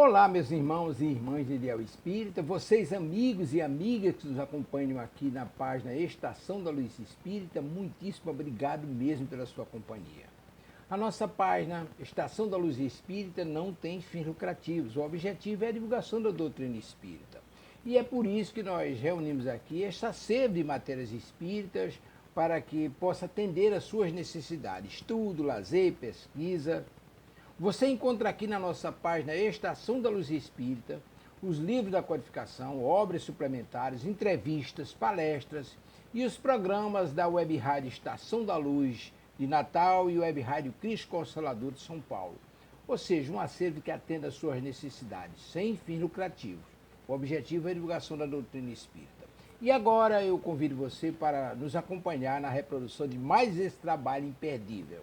Olá, meus irmãos e irmãs de Ideal Espírita, vocês amigos e amigas que nos acompanham aqui na página Estação da Luz Espírita, muitíssimo obrigado mesmo pela sua companhia. A nossa página Estação da Luz Espírita não tem fins lucrativos, o objetivo é a divulgação da doutrina espírita. E é por isso que nós reunimos aqui esta sede de matérias espíritas para que possa atender às suas necessidades, estudo, lazer, pesquisa. Você encontra aqui na nossa página Estação da Luz Espírita os livros da codificação, obras suplementares, entrevistas, palestras e os programas da Web Rádio Estação da Luz de Natal e Web Rádio Cristo Consolador de São Paulo. Ou seja, um acervo que atenda às suas necessidades, sem fins lucrativos. O objetivo é a divulgação da doutrina espírita. E agora eu convido você para nos acompanhar na reprodução de mais esse trabalho imperdível.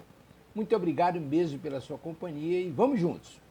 Muito obrigado mesmo pela sua companhia e vamos juntos!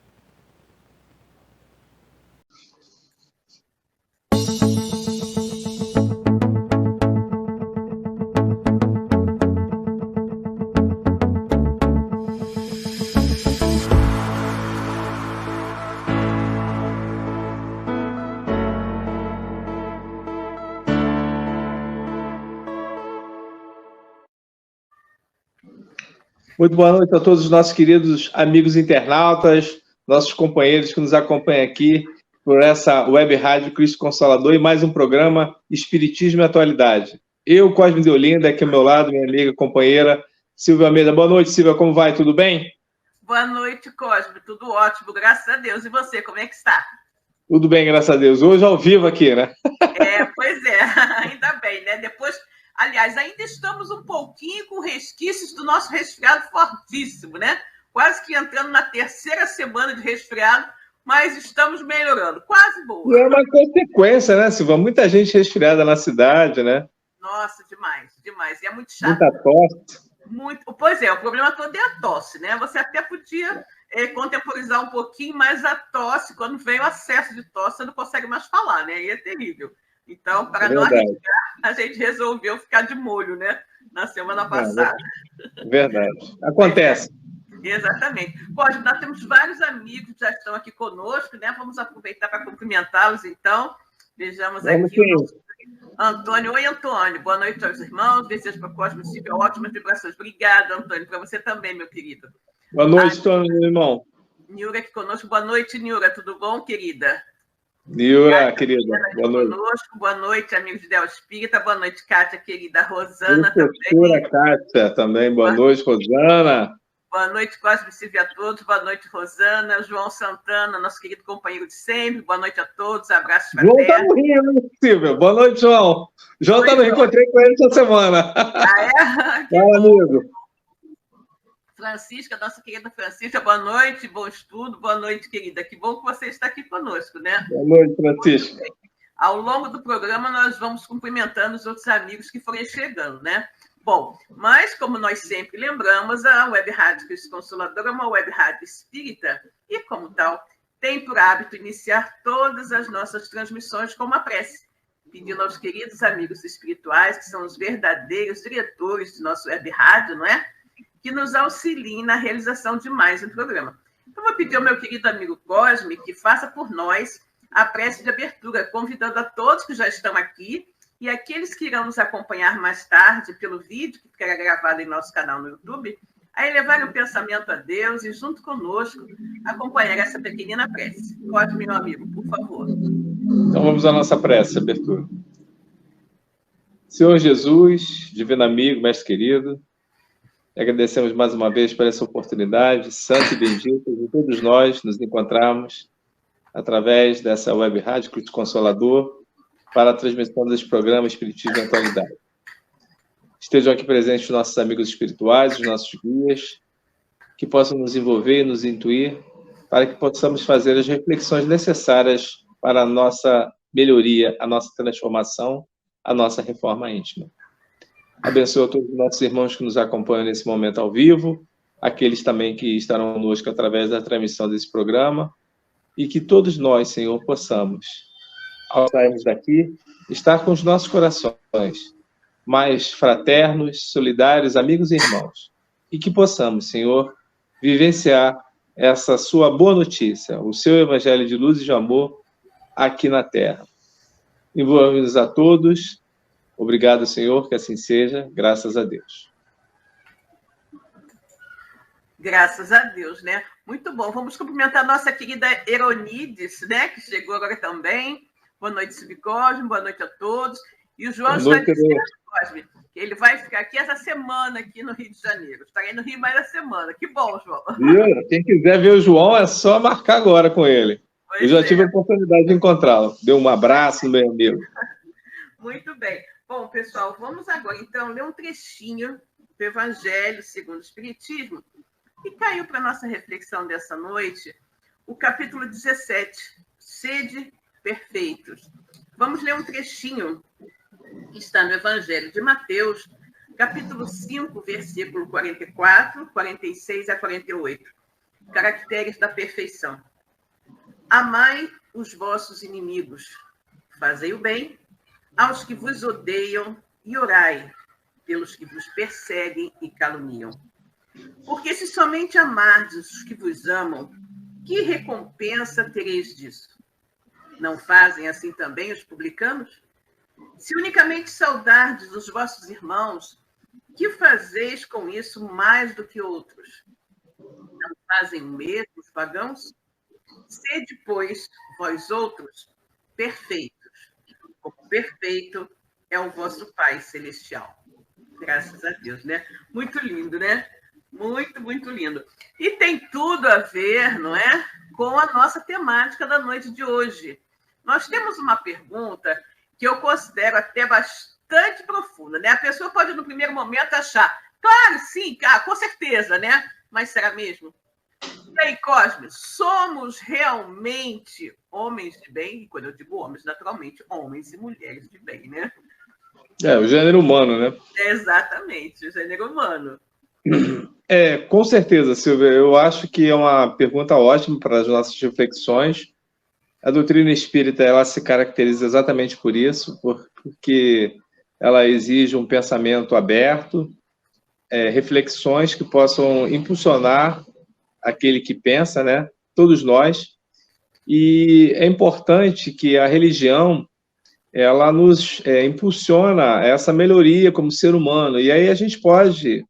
Muito boa noite a todos os nossos queridos amigos internautas, nossos companheiros que nos acompanham aqui por essa Web Rádio Cristo Consolador e mais um programa Espiritismo e Atualidade. Eu, Cosme de Olinda, aqui ao meu lado, minha amiga, companheira, Silvia Almeida. Boa noite, Silvia, como vai? Tudo bem? Boa noite, Cosme. Tudo ótimo, graças a Deus. E você, como é que está? Tudo bem, graças a Deus. Hoje ao vivo aqui, né? Pois é. Ainda bem, né? Depois... Aliás, ainda estamos um pouquinho com resquícios do nosso resfriado fortíssimo, né? Quase que entrando na terceira semana de resfriado, mas estamos melhorando. Quase boa. E é uma consequência, né, Silvia? Muita gente resfriada na cidade, né? Nossa, demais, demais. E é muito chato. Muita tosse. Muito. Pois é, o problema todo é a tosse, né? Você até podia contemporizar um pouquinho, mas a tosse, quando vem o acesso de tosse, você não consegue mais falar, né? E é terrível. Então, para não arriscar, a gente resolveu ficar de molho, né? Na semana passada. Verdade. Acontece. Exatamente. Pode, nós temos vários amigos que já estão aqui conosco, né? Vamos aproveitar para cumprimentá-los, então. Vejamos aqui o nosso Antônio. Oi, Antônio. Boa noite aos irmãos. Desejo para o Cosme Silvia ótimas vibrações. Obrigada, Antônio. Para você também, meu querido. Boa noite, meu irmão. Niura aqui conosco. Boa noite, Niura. Tudo bom, querida? Niura, querida, boa noite. Conosco. Boa noite, amigos de Ideal Espírita. Boa noite, Kátia, querida. Rosana também. Kátia também. Boa noite, Rosana. Boa noite, Cosme Silvia a todos. Boa noite, Rosana. João Santana, nosso querido companheiro de sempre. Boa noite a todos. Abraços fraternos. João está no Rio, né, Silvia? Boa noite, João. João está no Rio. Encontrei com ele essa semana. Ah, é? Fala, amigo. Francisca, nossa querida Francisca, boa noite, bom estudo, boa noite, querida. Que bom que você está aqui conosco, né? Boa noite, Francisca. Ao longo do programa, nós vamos cumprimentando os outros amigos que forem chegando, né? Bom, mas como nós sempre lembramos, a Web Rádio Cristo Consolador é uma web rádio espírita e, como tal, tem por hábito iniciar todas as nossas transmissões com uma prece, pedindo aos queridos amigos espirituais, que são os verdadeiros diretores de nosso web rádio, não é? Que nos auxiliem na realização de mais um programa. Então, vou pedir ao meu querido amigo Cosme que faça por nós a prece de abertura, convidando a todos que já estão aqui e aqueles que irão nos acompanhar mais tarde pelo vídeo, que ficará gravado em nosso canal no YouTube, a elevar o pensamento a Deus e, junto conosco, acompanhar essa pequenina prece. Cosme, meu amigo, por favor. Então, vamos à nossa prece de abertura. Senhor Jesus, divino amigo, mestre querido, agradecemos mais uma vez por essa oportunidade, santa e bendita, de todos nós nos encontrarmos através dessa web rádio Cristo Consolador para a transmissão desse programa Espiritismo e Atualidade. Estejam aqui presentes os nossos amigos espirituais, os nossos guias, que possam nos envolver e nos intuir para que possamos fazer as reflexões necessárias para a nossa melhoria, a nossa transformação, a nossa reforma íntima. Abençoa todos os nossos irmãos que nos acompanham nesse momento ao vivo, aqueles também que estarão conosco através da transmissão desse programa, e que todos nós, Senhor, possamos, ao sairmos daqui, estar com os nossos corações mais fraternos, solidários, amigos e irmãos, e que possamos, Senhor, vivenciar essa sua boa notícia, o seu evangelho de luz e de amor aqui na Terra. Envolvemos a todos. Obrigado, Senhor, que assim seja. Graças a Deus. Graças a Deus, né? Muito bom. Vamos cumprimentar a nossa querida Eronides, né? Que chegou agora também. Boa noite, Silvio Cosme. Boa noite a todos. E o João está dizendo, Cosme, que ele vai ficar aqui essa semana aqui no Rio de Janeiro. Estarei no Rio mais da semana. Que bom, João. Quem quiser ver o João, é só marcar agora com ele. Eu já tive a oportunidade de encontrá-lo. Deu um abraço, meu amigo. Muito bem. Bom, pessoal, vamos agora, então, ler um trechinho do Evangelho segundo o Espiritismo, e caiu para a nossa reflexão dessa noite o capítulo 17, Sede Perfeitos. Vamos ler um trechinho que está no Evangelho de Mateus, capítulo 5, versículo 44, 46 a 48. Caracteres da perfeição. Amai os vossos inimigos, fazei o bem aos que vos odeiam e orai pelos que vos perseguem e caluniam. Porque se somente amardes os que vos amam, que recompensa tereis disso? Não fazem assim também os publicanos? Se unicamente saudardes os vossos irmãos, que fazeis com isso mais do que outros? Não fazem o mesmo os pagãos? Sede, pois, vós outros, perfeitos, como perfeito é o vosso Pai Celestial. Graças a Deus, né? Muito lindo, né? Muito, muito lindo. E tem tudo a ver, não é? Com a nossa temática da noite de hoje. Nós temos uma pergunta que eu considero até bastante profunda, né? A pessoa pode, no primeiro momento, achar, claro, sim, com certeza, né? Mas será mesmo? E aí, Cosme, somos realmente homens de bem? E quando eu digo homens, naturalmente, homens e mulheres de bem, né? O gênero humano, né? Exatamente, o gênero humano. Com certeza, Silvia. Eu acho que é uma pergunta ótima para as nossas reflexões. A doutrina espírita, ela se caracteriza exatamente por isso, porque ela exige um pensamento aberto, reflexões que possam impulsionar aquele que pensa, né? Todos nós. E é importante que a religião, ela nos impulsiona essa melhoria como ser humano. E aí a gente pode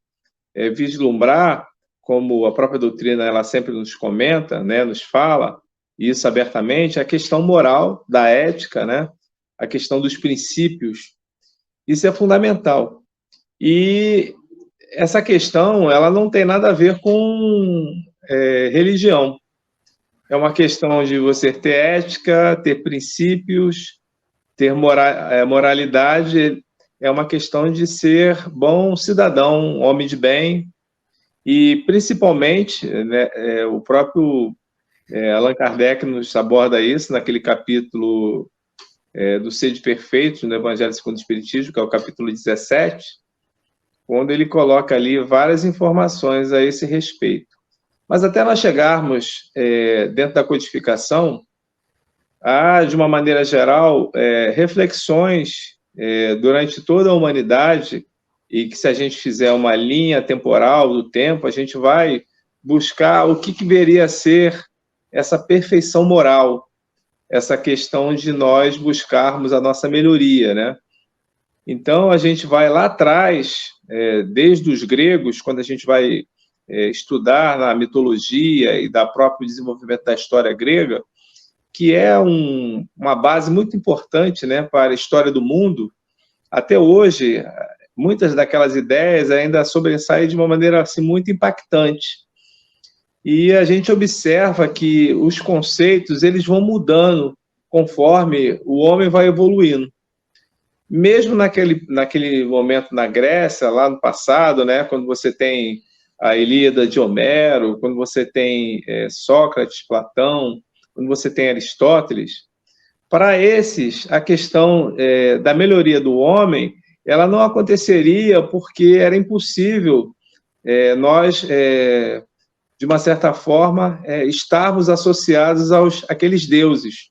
vislumbrar, como a própria doutrina ela sempre nos comenta, né? Nos fala, isso abertamente, a questão moral, da ética, né? A questão dos princípios. Isso é fundamental. E essa questão, ela não tem nada a ver com religião. É uma questão de você ter ética, ter princípios, ter moralidade. É uma questão de ser bom cidadão, homem de bem. E, principalmente, né, o próprio Allan Kardec nos aborda isso naquele capítulo do Sede Perfeitos, no Evangelho segundo o Espiritismo, que é o capítulo 17, quando ele coloca ali várias informações a esse respeito. Mas até nós chegarmos dentro da codificação, há, de uma maneira geral, reflexões durante toda a humanidade, e que se a gente fizer uma linha temporal do tempo, a gente vai buscar o que deveria a ser essa perfeição moral, essa questão de nós buscarmos a nossa melhoria, né? Então, a gente vai lá atrás, desde os gregos, quando a gente vai estudar na mitologia e da próprio desenvolvimento da história grega, que é uma base muito importante, né, para a história do mundo. Até hoje, muitas daquelas ideias ainda sobressaem de uma maneira assim, muito impactante. E a gente observa que os conceitos eles vão mudando conforme o homem vai evoluindo. Mesmo naquele momento na Grécia, lá no passado, né, quando você tem a Ilíada de Homero, quando você tem Sócrates, Platão, quando você tem Aristóteles, para esses, a questão da melhoria do homem, ela não aconteceria porque era impossível nós, de uma certa forma, estarmos associados àqueles deuses.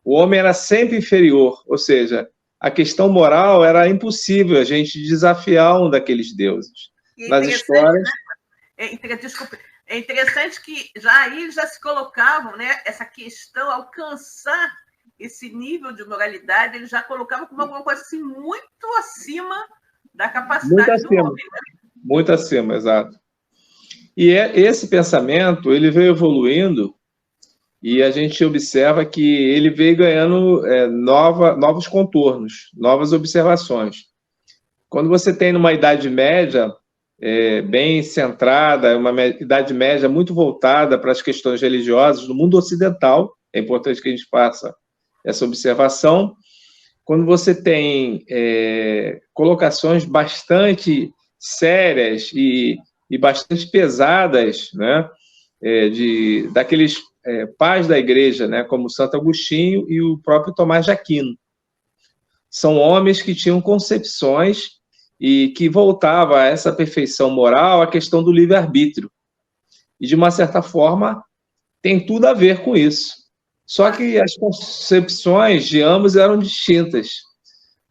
O homem era sempre inferior, ou seja, a questão moral era impossível a gente desafiar um daqueles deuses. Nas histórias... Desculpe, É interessante que já aí já se colocavam, né, essa questão, alcançar esse nível de moralidade, eles já colocavam como alguma coisa assim, muito acima da capacidade do homem. Né? Muito acima, exato. E esse pensamento ele veio evoluindo e a gente observa que ele veio ganhando novos contornos, novas observações. Quando você tem numa Idade Média bem centrada, uma Idade Média muito voltada para as questões religiosas no mundo ocidental, é importante que a gente faça essa observação. Quando você tem colocações bastante sérias e bastante pesadas, né, daqueles pais da igreja, né, como Santo Agostinho e o próprio Tomás de Aquino. São homens que tinham concepções e que voltava a essa perfeição moral a questão do livre-arbítrio. E, de uma certa forma, tem tudo a ver com isso. Só que as concepções de ambos eram distintas.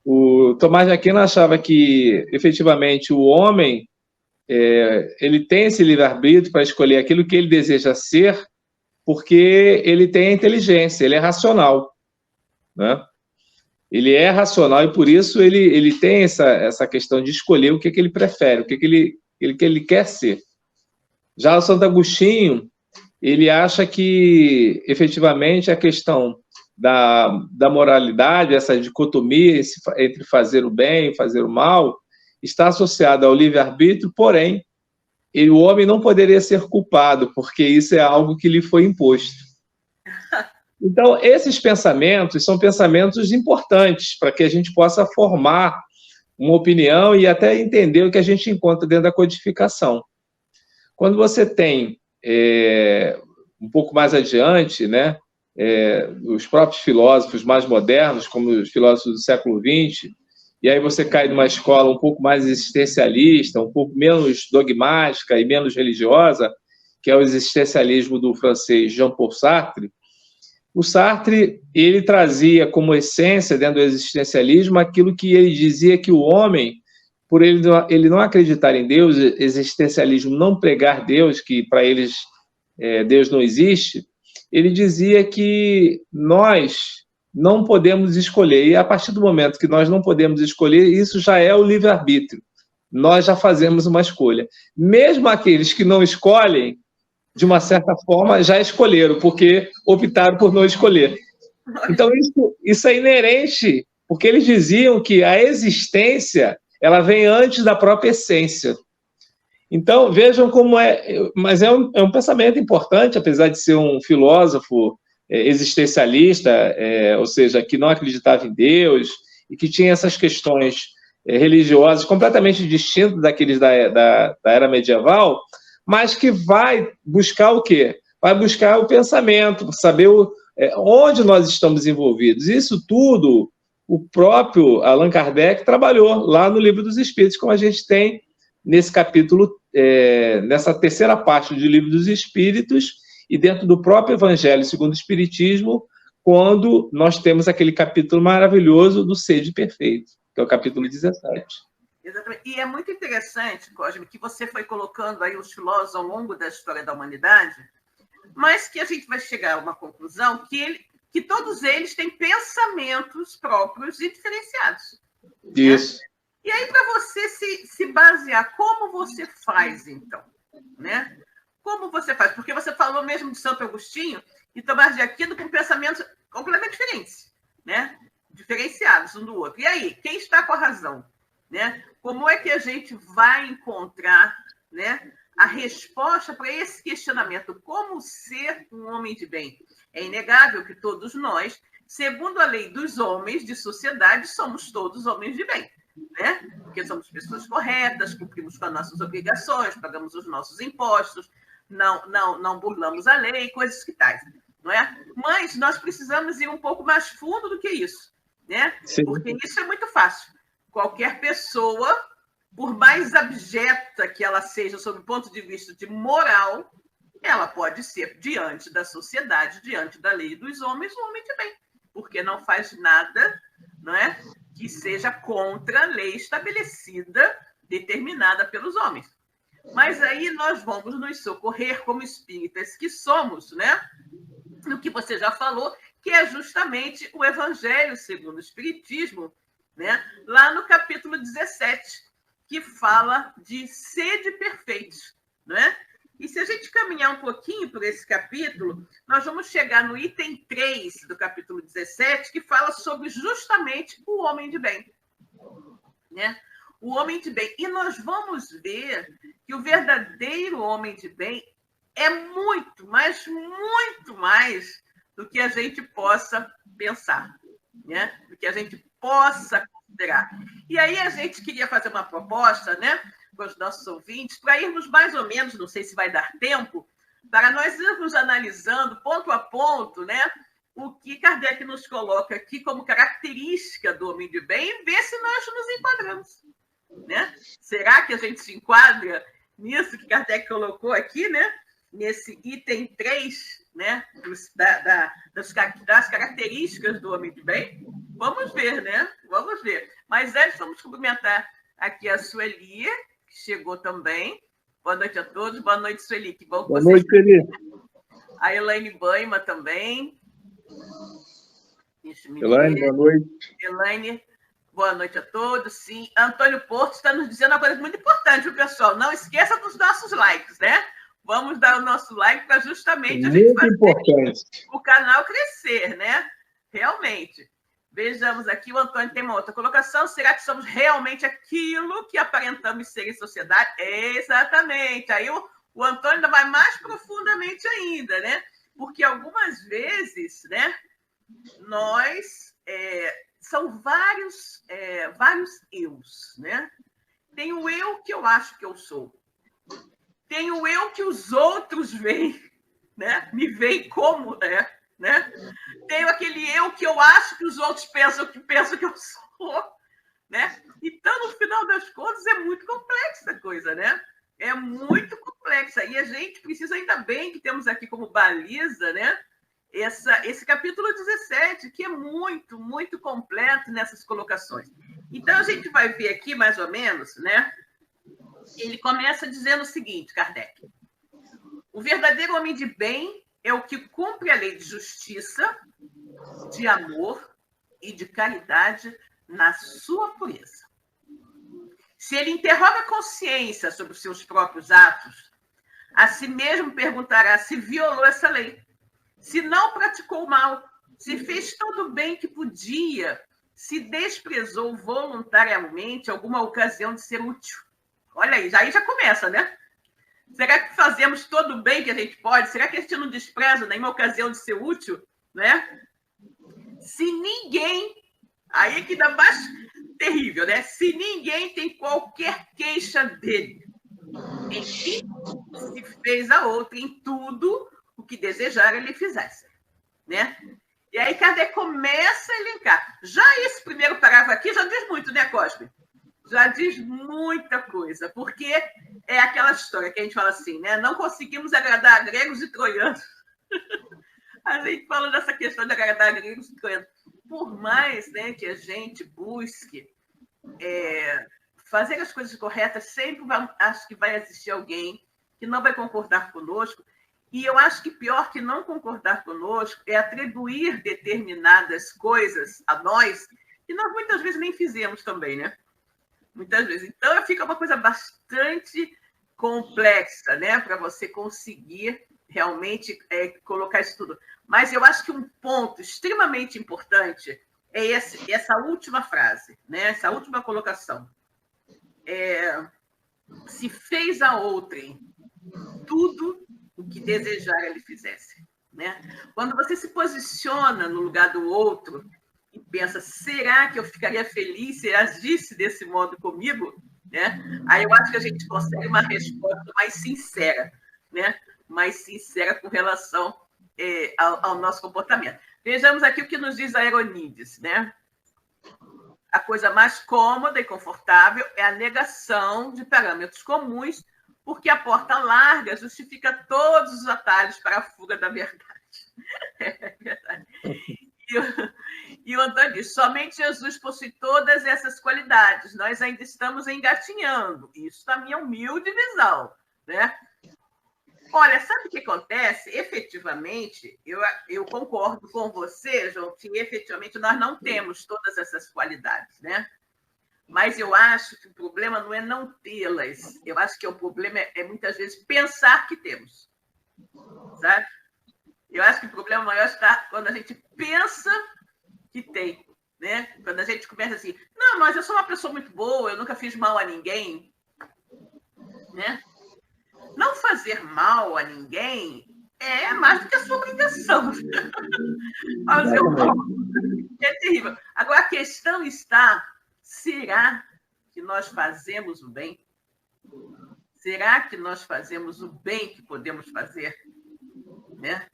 O Tomás de Aquino achava que, efetivamente, o homem ele tem esse livre-arbítrio para escolher aquilo que ele deseja ser, porque ele tem a inteligência, ele é racional, né? Ele é racional e, por isso, ele tem essa questão de escolher o que ele prefere, o que ele quer ser. Já o Santo Agostinho, ele acha que, efetivamente, a questão da moralidade, essa dicotomia entre fazer o bem e fazer o mal, está associada ao livre-arbítrio, porém, o homem não poderia ser culpado, porque isso é algo que lhe foi imposto. Então, esses pensamentos são pensamentos importantes para que a gente possa formar uma opinião e até entender o que a gente encontra dentro da codificação. Quando você tem, um pouco mais adiante, né, os próprios filósofos mais modernos, como os filósofos do século XX, e aí você cai numa escola um pouco mais existencialista, um pouco menos dogmática e menos religiosa, que é o existencialismo do francês Jean-Paul Sartre. O Sartre, ele trazia como essência, dentro do existencialismo, aquilo que ele dizia que o homem, por ele não acreditar em Deus, existencialismo não pregar Deus, que para eles Deus não existe, ele dizia que nós não podemos escolher. E a partir do momento que nós não podemos escolher, isso já é o livre-arbítrio. Nós já fazemos uma escolha. Mesmo aqueles que não escolhem, de uma certa forma, já escolheram, porque optaram por não escolher. Então, isso é inerente, porque eles diziam que a existência ela vem antes da própria essência. Então, vejam como mas é um pensamento importante, apesar de ser um filósofo existencialista, ou seja, que não acreditava em Deus e que tinha essas questões religiosas completamente distintas daqueles da era medieval, mas que vai buscar o quê? Vai buscar o pensamento, saber onde nós estamos envolvidos. Isso tudo o próprio Allan Kardec trabalhou lá no Livro dos Espíritos, como a gente tem nesse capítulo, nessa terceira parte do Livro dos Espíritos, e dentro do próprio Evangelho segundo o Espiritismo, quando nós temos aquele capítulo maravilhoso do Sede Perfeito, que é o capítulo 17. Exatamente. E é muito interessante, Cosme, que você foi colocando aí os filósofos ao longo da história da humanidade, mas que a gente vai chegar a uma conclusão que todos eles têm pensamentos próprios e diferenciados. Isso. Né? E aí, para você se basear, como você faz, então? Né? Como você faz? Porque você falou mesmo de Santo Agostinho e Tomás de Aquino com pensamentos completamente diferentes, né? Diferenciados um do outro. E aí, quem está com a razão? Né? Como é que a gente vai encontrar, né, a resposta para esse questionamento? Como ser um homem de bem? É inegável que todos nós, segundo a lei dos homens de sociedade, somos todos homens de bem. Né? Porque somos pessoas corretas, cumprimos com as nossas obrigações, pagamos os nossos impostos, não burlamos a lei, coisas que tais. Não é? Mas nós precisamos ir um pouco mais fundo do que isso. Né? Porque isso é muito fácil. Qualquer pessoa, por mais abjeta que ela seja sob o ponto de vista de moral, ela pode ser, diante da sociedade, diante da lei dos homens, um homem de bem, porque não faz nada, não é, que seja contra a lei estabelecida, determinada pelos homens. Mas aí nós vamos nos socorrer como espíritas que somos, né? No que você já falou, que é justamente o Evangelho segundo o Espiritismo, né? Lá no capítulo 17, que fala de sede perfeitos, né? E se a gente caminhar um pouquinho por esse capítulo, nós vamos chegar no item 3 do capítulo 17, que fala sobre justamente o homem de bem, né? O homem de bem. E nós vamos ver que o verdadeiro homem de bem é muito, mas muito mais do que a gente possa pensar, né? Do que a gente possa considerar. E aí a gente queria fazer uma proposta, né, para os nossos ouvintes, para irmos mais ou menos, não sei se vai dar tempo, para nós irmos analisando ponto a ponto, né, o que Kardec nos coloca aqui como característica do homem de bem e ver se nós nos enquadramos, né? Será que a gente se enquadra nisso que Kardec colocou aqui, né? Nesse item 3, né? Das características do homem de bem? Vamos ver, né? Vamos ver. Mas antes, vamos cumprimentar aqui a Sueli, que chegou também. Boa noite a todos. Boa noite, Sueli. Que bom que Boa noite, Sueli. A Elaine Baima também. Elaine, boa noite. Elaine, boa noite a todos. Sim, Antônio Porto está nos dizendo uma coisa muito importante, viu, pessoal? Não esqueça dos nossos likes, né? Vamos dar o nosso like para justamente a gente fazer o canal crescer, né? Realmente. Vejamos aqui, o Antônio tem uma outra colocação. Será que somos realmente aquilo que aparentamos ser em sociedade? Exatamente. Aí o Antônio ainda vai mais profundamente ainda, né? Porque algumas vezes, né, nós... são vários eus, né? Tem o eu que eu acho que eu sou. Tem o eu que os outros veem, né? Me veem como, né? Tem aquele eu que eu acho que os outros pensam que eu sou, né? Então, no final das contas, é muito complexa a coisa, né? É muito complexa. E a gente precisa, ainda bem que temos aqui como baliza, né, esse capítulo 17, que é muito, muito completo nessas colocações. Então, a gente vai ver aqui, mais ou menos, né? Ele começa dizendo o seguinte, Kardec. O verdadeiro homem de bem é o que cumpre a lei de justiça, de amor e de caridade na sua pureza. Se ele interroga a consciência sobre os seus próprios atos, a si mesmo perguntará se violou essa lei, se não praticou mal, se fez todo o bem que podia, se desprezou voluntariamente alguma ocasião de ser útil. Olha aí já começa, né? Será que fazemos todo o bem que a gente pode? Será que a gente não despreza nenhuma ocasião de ser útil? Né? Se ninguém... Aí que dá mais terrível, né? Se ninguém tem qualquer queixa dele, enfim, se fez a outra em tudo o que desejar ele fizesse, né? E aí Kardec começa a elencar. Já esse primeiro parágrafo aqui já diz muito, né, Cosme? Já diz muita coisa, porque é aquela história que a gente fala assim, né? Não conseguimos agradar gregos e troianos. A gente fala dessa questão de agradar gregos e troianos. Por mais, né, que a gente busque fazer as coisas corretas, sempre acho que vai existir alguém que não vai concordar conosco. E eu acho que pior que não concordar conosco é atribuir determinadas coisas a nós que nós muitas vezes nem fizemos também, né? Muitas vezes. Então, fica uma coisa bastante complexa, né? Para você conseguir realmente colocar isso tudo. Mas eu acho que um ponto extremamente importante é essa última frase, né? Essa última colocação. Se fez a outrem tudo o que desejar ele fizesse, né? Quando você se posiciona no lugar do outro e pensa, será que eu ficaria feliz se agisse desse modo comigo? Né? Aí eu acho que a gente consegue uma resposta mais sincera, né? Mais sincera com relação ao nosso comportamento. Vejamos aqui o que nos diz Aeronides, né? A coisa mais cômoda e confortável é a negação de parâmetros comuns, porque a porta larga justifica todos os atalhos para a fuga da verdade. É verdade. E o Antônio diz, somente Jesus possui todas essas qualidades, nós ainda estamos engatinhando. Isso na minha humilde visão, né? Olha, sabe o que acontece? Efetivamente, eu concordo com você, João, que efetivamente nós não temos todas essas qualidades, né? Mas eu acho que o problema não é não tê-las. Eu acho que o problema é muitas vezes pensar que temos, sabe? Eu acho que o problema maior está quando a gente pensa que tem, né? Quando a gente começa assim, não, mas eu sou uma pessoa muito boa, eu nunca fiz mal a ninguém, né? Não fazer mal a ninguém é mais do que a sua obrigação. Fazer o mal é terrível. Agora, a questão está, será que nós fazemos o bem? Será que nós fazemos o bem que podemos fazer? Né?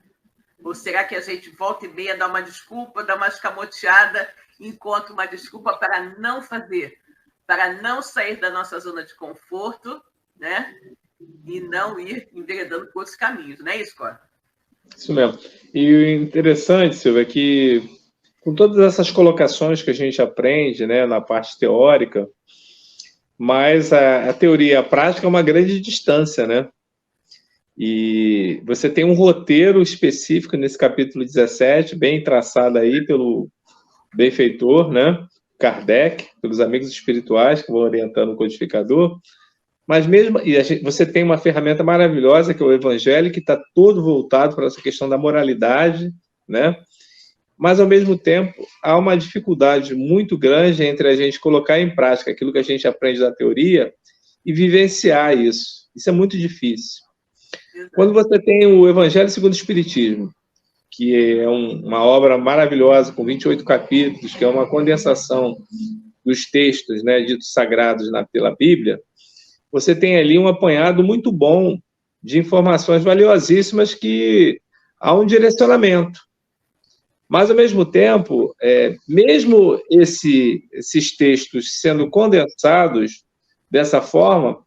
Ou será que a gente volta e meia dá uma desculpa, dá uma escamoteada, encontra uma desculpa para não fazer, para não sair da nossa zona de conforto, né? E não ir enveredando por outros caminhos, não é isso, Cora? Isso mesmo. E o interessante, Silvia, é que com todas essas colocações que a gente aprende, né, na parte teórica, mas a teoria e a prática é uma grande distância, né? E você tem um roteiro específico nesse capítulo 17, bem traçado aí pelo benfeitor, né? Kardec, pelos amigos espirituais que vão orientando o codificador. Mas mesmo, você tem uma ferramenta maravilhosa, que é o Evangelho, que está todo voltado para essa questão da moralidade, né? Mas, ao mesmo tempo, há uma dificuldade muito grande entre a gente colocar em prática aquilo que a gente aprende da teoria e vivenciar isso. Isso é muito difícil. Quando você tem o Evangelho segundo o Espiritismo, que é uma obra maravilhosa, com 28 capítulos, que é uma condensação dos textos, né, ditos sagrados pela Bíblia, você tem ali um apanhado muito bom de informações valiosíssimas que há um direcionamento. Mas, ao mesmo tempo, mesmo esses textos sendo condensados dessa forma,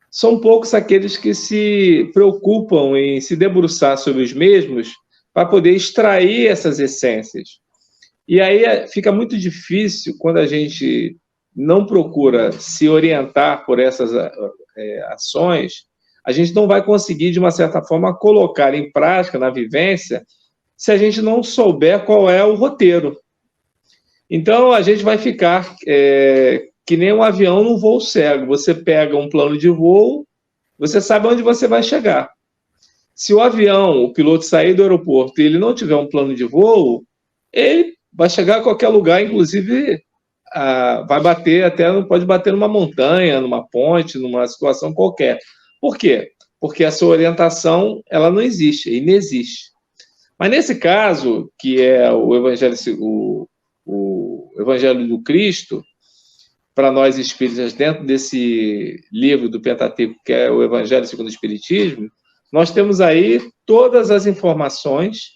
são poucos aqueles que se preocupam em se debruçar sobre os mesmos para poder extrair essas essências. E aí fica muito difícil quando a gente não procura se orientar por essas ações, a gente não vai conseguir, de uma certa forma, colocar em prática, na vivência, se a gente não souber qual é o roteiro. Então, a gente vai ficar que nem um avião num voo cego. Você pega um plano de voo, você sabe onde você vai chegar. Se o avião, o piloto sair do aeroporto e ele não tiver um plano de voo, ele vai chegar a qualquer lugar, inclusive vai bater pode bater numa montanha, numa ponte, numa situação qualquer. Por quê? Porque essa orientação ela não existe, inexiste. Mas nesse caso, que é o Evangelho do Cristo, para nós espíritas, dentro desse livro do Pentateuco, que é o Evangelho segundo o Espiritismo, nós temos aí todas as informações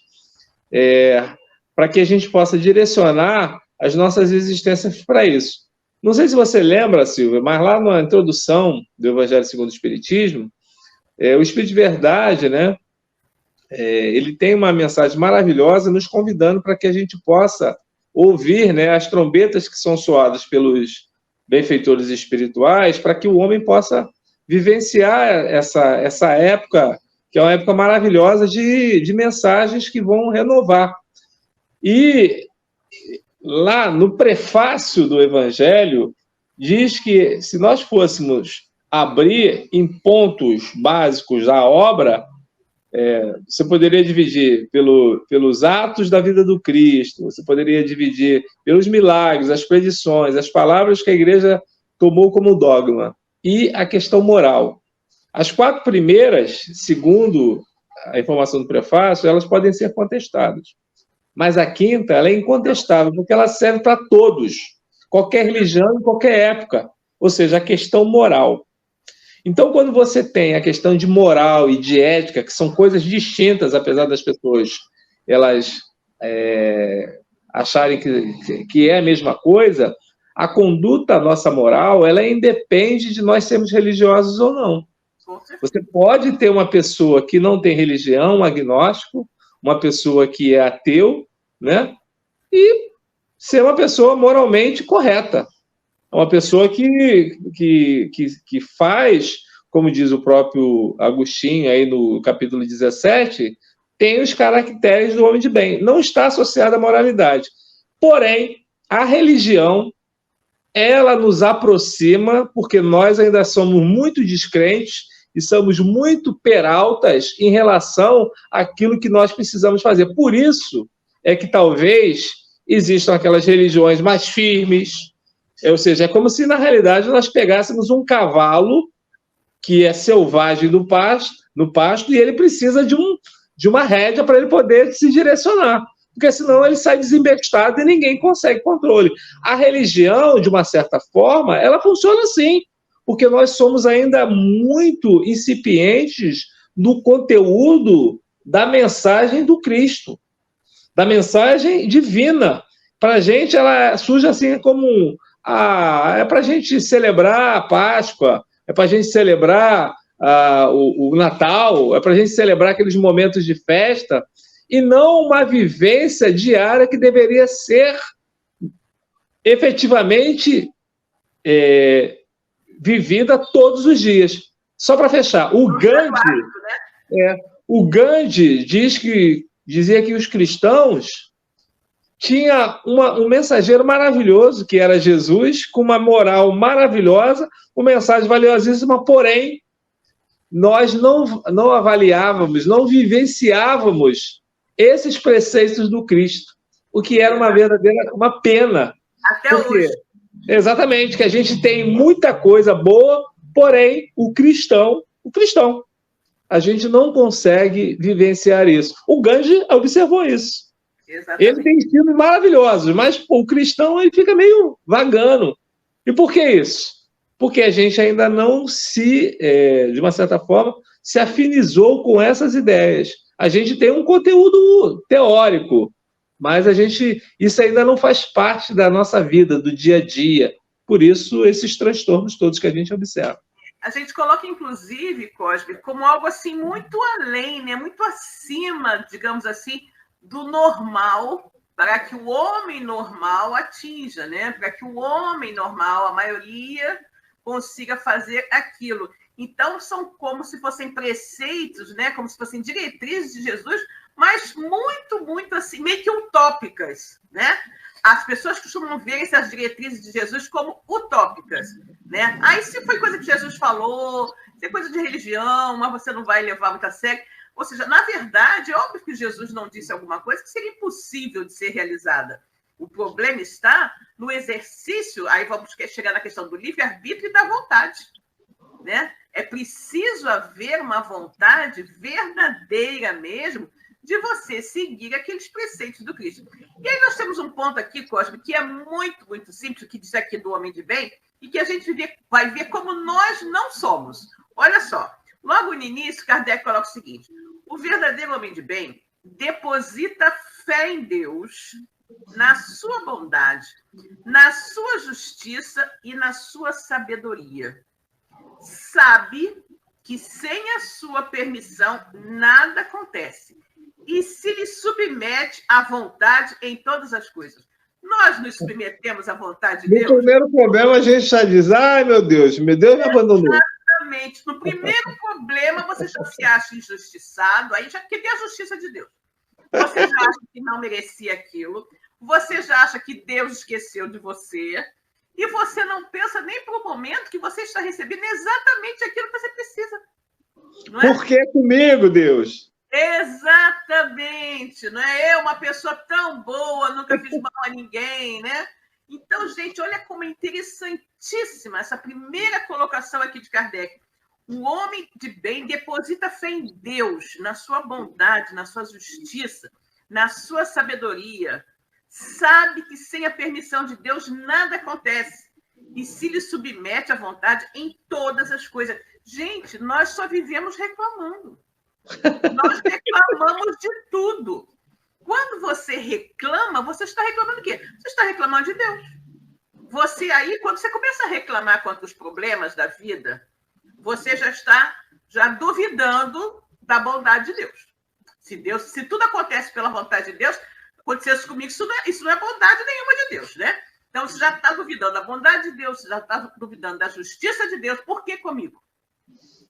para que a gente possa direcionar as nossas existências para isso. Não sei se você lembra, Silvia, mas lá na introdução do Evangelho segundo o Espiritismo, o Espírito de Verdade, né, ele tem uma mensagem maravilhosa nos convidando para que a gente possa ouvir, né, as trombetas que são soadas pelos benfeitores espirituais, para que o homem possa vivenciar essa época, que é uma época maravilhosa de mensagens que vão renovar. E lá no prefácio do Evangelho, diz que se nós fôssemos abrir em pontos básicos a obra, você poderia dividir pelos atos da vida do Cristo, você poderia dividir pelos milagres, as predições, as palavras que a igreja tomou como dogma, e a questão moral. As 4 primeiras, segundo a informação do prefácio, elas podem ser contestadas. Mas a 5ª, ela é incontestável, porque ela serve para todos, qualquer religião, em qualquer época, ou seja, a questão moral. Então, quando você tem a questão de moral e de ética, que são coisas distintas, apesar das pessoas elas acharem que é a mesma coisa, a conduta nossa moral, ela independe de nós sermos religiosos ou não. Você pode ter uma pessoa que não tem religião, um agnóstico, uma pessoa que é ateu, né? e ser uma pessoa moralmente correta. Uma pessoa que faz, como diz o próprio Agostinho aí no capítulo 17, tem os caracteres do homem de bem. Não está associada à moralidade. Porém, a religião, ela nos aproxima, porque nós ainda somos muito descrentes e somos muito peraltas em relação àquilo que nós precisamos fazer. Por isso é que talvez existam aquelas religiões mais firmes, ou seja, é como se na realidade nós pegássemos um cavalo que é selvagem no pasto e ele precisa de uma rédea para ele poder se direcionar, porque senão ele sai desembestado e ninguém consegue controle. A religião, de uma certa forma, ela funciona assim, porque nós somos ainda muito incipientes no conteúdo da mensagem do Cristo, da mensagem divina. Para a gente, ela surge assim como é para a gente celebrar a Páscoa, é para a gente celebrar o Natal, é para a gente celebrar aqueles momentos de festa, e não uma vivência diária que deveria ser efetivamente vivida todos os dias. Só para fechar, o Gandhi dizia que os cristãos tinha um mensageiro maravilhoso, que era Jesus, com uma moral maravilhosa, uma mensagem valiosíssima, porém, nós não avaliávamos, não vivenciávamos esses preceitos do Cristo, o que era uma pena. Até hoje. Exatamente, que a gente tem muita coisa boa, porém, o cristão, a gente não consegue vivenciar isso. O Gandhi observou isso. Exatamente. Ele tem estilos maravilhosos, mas o cristão ele fica meio vagando. E por que isso? Porque a gente ainda não de uma certa forma, se afinizou com essas ideias. A gente tem um conteúdo teórico, mas isso ainda não faz parte da nossa vida, do dia a dia. Por isso, esses transtornos todos que a gente observa. A gente coloca, inclusive, Cosme, como algo assim muito além, né? Muito acima, digamos assim, do normal, para que o homem normal atinja, né? Para que o homem normal, a maioria, consiga fazer aquilo. Então, são como se fossem preceitos, né? Como se fossem diretrizes de Jesus, mas muito, muito assim, meio que utópicas, né? As pessoas costumam ver essas diretrizes de Jesus como utópicas, né? Aí, se foi coisa que Jesus falou, se é coisa de religião, mas você não vai levar muito a sério. Ou seja, na verdade, é óbvio que Jesus não disse alguma coisa que seria impossível de ser realizada. O problema está no exercício, aí vamos chegar na questão do livre-arbítrio e da vontade, né? É preciso haver uma vontade verdadeira mesmo de você seguir aqueles preceitos do Cristo. E aí nós temos um ponto aqui, Cosme, que é muito, muito simples, que diz aqui do homem de bem, e que a gente vai ver como nós não somos. Olha só, logo no início, Kardec coloca o seguinte: o verdadeiro homem de bem deposita fé em Deus, na sua bondade, na sua justiça e na sua sabedoria. Sabe que sem a sua permissão nada acontece e se lhe submete à vontade em todas as coisas. Nós nos submetemos à vontade de Deus. No primeiro problema, a gente já diz: ai, meu Deus me abandonou. Exatamente. No primeiro problema, você já se acha injustiçado, aí já quer a justiça de Deus. Você já acha que não merecia aquilo, você já acha que Deus esqueceu de você, e você não pensa nem por um momento que você está recebendo exatamente aquilo que você precisa. Não é? Por que comigo, Deus? Exatamente. Não é? Eu, uma pessoa tão boa, nunca fiz mal a ninguém, né? Então, gente, olha como é interessantíssima essa primeira colocação aqui de Kardec. O homem de bem deposita fé em Deus, na sua bondade, na sua justiça, na sua sabedoria. Sabe que sem a permissão de Deus nada acontece e se lhe submete à vontade em todas as coisas. Gente, nós só vivemos reclamando. Nós reclamamos de tudo. Quando você reclama, você está reclamando o quê? Você está reclamando de Deus. Você aí, quando você começa a reclamar contra os problemas da vida, você já está duvidando da bondade de Deus. Se tudo acontece pela vontade de Deus, acontecesse comigo, isso não é bondade nenhuma de Deus, né? Então, você já está duvidando da bondade de Deus, você já está duvidando da justiça de Deus, por que comigo?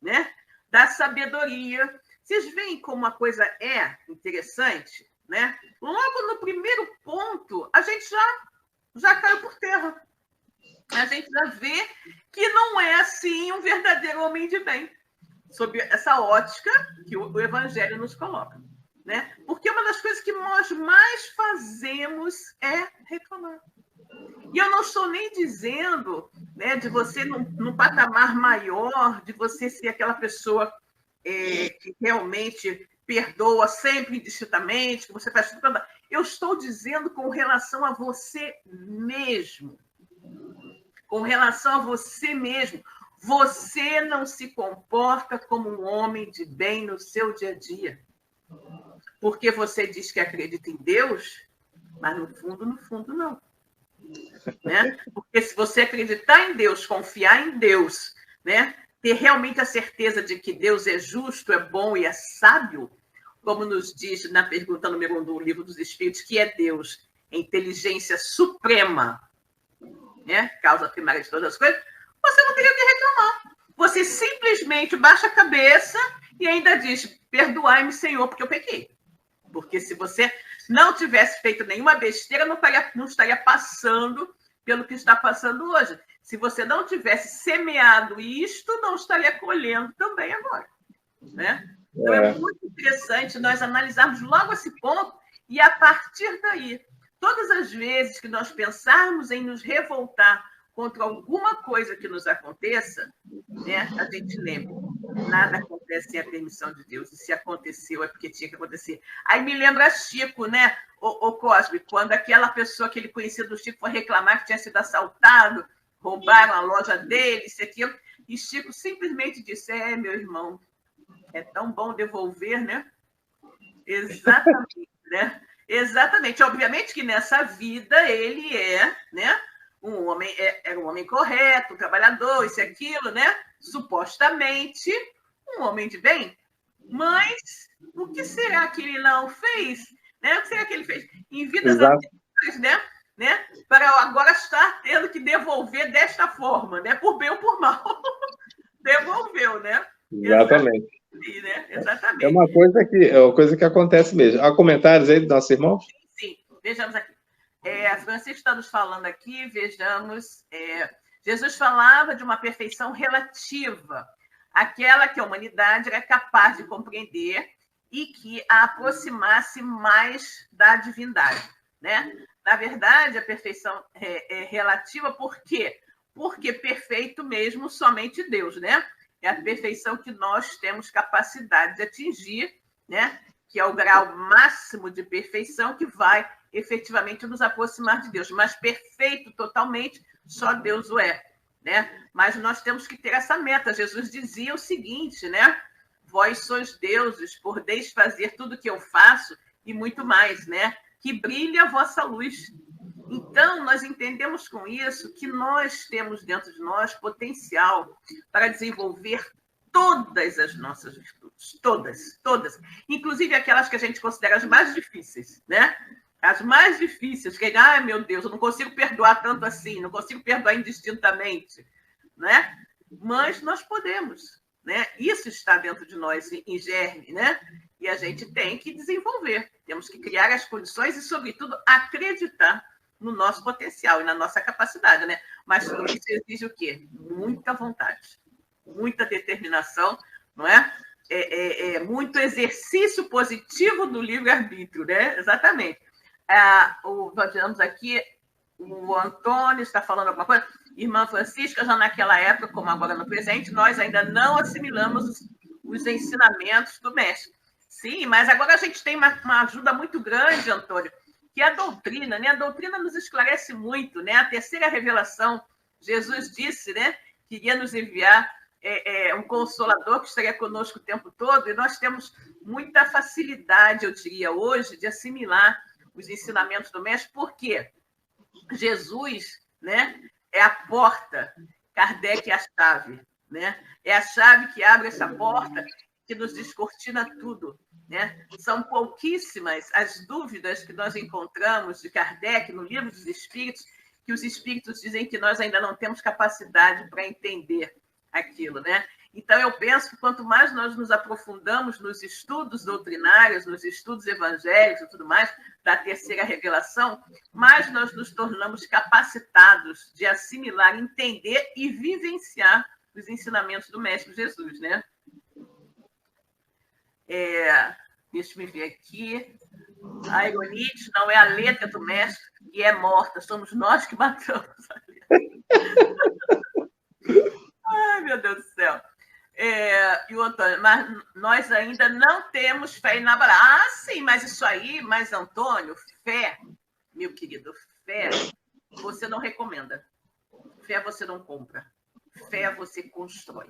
Né? Da sabedoria. Vocês veem como a coisa é interessante, né? Logo no primeiro ponto, a gente já caiu por terra. A gente já vê que não é assim um verdadeiro homem de bem, sob essa ótica que o Evangelho nos coloca. Né? Porque uma das coisas que nós mais fazemos é reclamar. E eu não estou nem dizendo, né, de você num patamar maior, de você ser aquela pessoa que realmente perdoa sempre indistintamente, que você faz tudo. Eu estou dizendo com relação a você mesmo. Com relação a você mesmo. Você não se comporta como um homem de bem no seu dia a dia. Porque você diz que acredita em Deus, mas no fundo, não. Né? Porque se você acreditar em Deus, confiar em Deus, né? Ter realmente a certeza de que Deus é justo, é bom e é sábio, como nos diz na pergunta número 1 do Livro dos Espíritos, que é Deus, a inteligência suprema, né? Causa primária de todas as coisas, você não teria que reclamar. Você simplesmente baixa a cabeça e ainda diz, perdoai-me, Senhor, porque eu pequei. Porque se você não tivesse feito nenhuma besteira, não estaria passando pelo que está passando hoje. Se você não tivesse semeado isto, não estaria colhendo também agora. Né? Então, é muito interessante nós analisarmos logo esse ponto e, a partir daí, todas as vezes que nós pensarmos em nos revoltar contra alguma coisa que nos aconteça, né, a gente lembra, nada acontece sem a permissão de Deus, e se aconteceu é porque tinha que acontecer. Aí me lembra Chico, né, o Cosme, quando aquela pessoa que ele conhecia do Chico foi reclamar que tinha sido assaltado, roubaram a loja dele, isso e aquilo, e Chico simplesmente disse, meu irmão, é tão bom devolver, né? Exatamente, né? Exatamente. Obviamente que nessa vida ele né? Era um homem correto, um trabalhador, isso e aquilo, né? Supostamente um homem de bem. Mas o que será que ele não fez? Né? O que será que ele fez? Em vidas anteriores, né? Para agora estar tendo que devolver desta forma, né? Por bem ou por mal. Devolveu, né? Exatamente. Né? Exatamente. É uma coisa que acontece mesmo. Há comentários aí do nosso irmão? Sim. Vejamos aqui. A Francisca está nos falando aqui, vejamos. Jesus falava de uma perfeição relativa, aquela que a humanidade era capaz de compreender e que a aproximasse mais da divindade. Né? Na verdade, a perfeição é relativa, por quê? Porque perfeito mesmo somente Deus, né? É a perfeição que nós temos capacidade de atingir, né? Que é o grau máximo de perfeição que vai efetivamente nos aproximar de Deus. Mas perfeito totalmente, só Deus o é. Né? Mas nós temos que ter essa meta. Jesus dizia o seguinte, né? Vós sois deuses, podeis fazer tudo o que eu faço e muito mais, né? Que brilhe a vossa luz. Então, nós entendemos com isso que nós temos dentro de nós potencial para desenvolver todas as nossas virtudes, todas, inclusive aquelas que a gente considera as mais difíceis, né? As mais difíceis, que, meu Deus, eu não consigo perdoar tanto assim, não consigo perdoar indistintamente, né? Mas nós podemos, né? Isso está dentro de nós em germe, né? E a gente tem que desenvolver, temos que criar as condições e, sobretudo, acreditar no nosso potencial e na nossa capacidade, né? Mas tudo isso exige o quê? Muita vontade, muita determinação, não é? Muito exercício positivo do livre-arbítrio, né? Exatamente. Vejamos aqui, o Antônio está falando alguma coisa. Irmã Francisca, já naquela época, como agora no presente, nós ainda não assimilamos os ensinamentos do mestre. Sim, mas agora a gente tem uma ajuda muito grande, Antônio, que é a doutrina, né? A doutrina nos esclarece muito, né? A terceira revelação, Jesus disse, né? Que iria nos enviar um consolador que estaria conosco o tempo todo, e nós temos muita facilidade, eu diria, hoje, de assimilar os ensinamentos do mestre, porque Jesus, né? É a porta, Kardec é a chave, né? É a chave que abre essa porta, que nos descortina tudo. né? São pouquíssimas as dúvidas que nós encontramos de Kardec no Livro dos Espíritos, que os espíritos dizem que nós ainda não temos capacidade para entender aquilo, né? Então, eu penso que quanto mais nós nos aprofundamos nos estudos doutrinários, nos estudos evangélicos e tudo mais, da terceira revelação, mais nós nos tornamos capacitados de assimilar, entender e vivenciar os ensinamentos do Mestre Jesus, né? Deixa eu ver aqui. A Ironite não é a letra do Mestre que é morta, somos nós que matamos a letra. Ai, meu Deus do céu. E o Antônio, mas nós ainda não temos fé inabalável. Ah, sim, mas isso aí, mas Antônio, fé, meu querido, fé, você não recomenda. Fé você não compra. Fé você constrói.